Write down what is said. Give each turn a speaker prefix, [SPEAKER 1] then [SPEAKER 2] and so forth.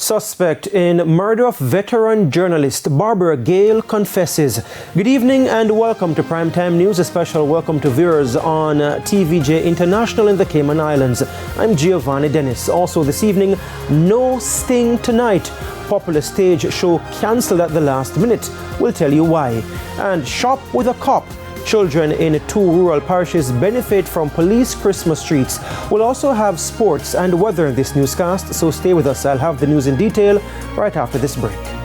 [SPEAKER 1] Suspect in murder of veteran journalist Barbara Gale confesses. Good evening and welcome to Primetime News. A special welcome to viewers on TVJ International in the Cayman Islands. I'm Giovanni Dennis. Also this evening, no Sting tonight. Popular stage show cancelled at the last minute. We'll tell you why. And shop with a cop. Children in 2 rural parishes benefit from police Christmas treats. We'll also have sports and weather in this newscast, so stay with us. I'll have the news in detail right after this break.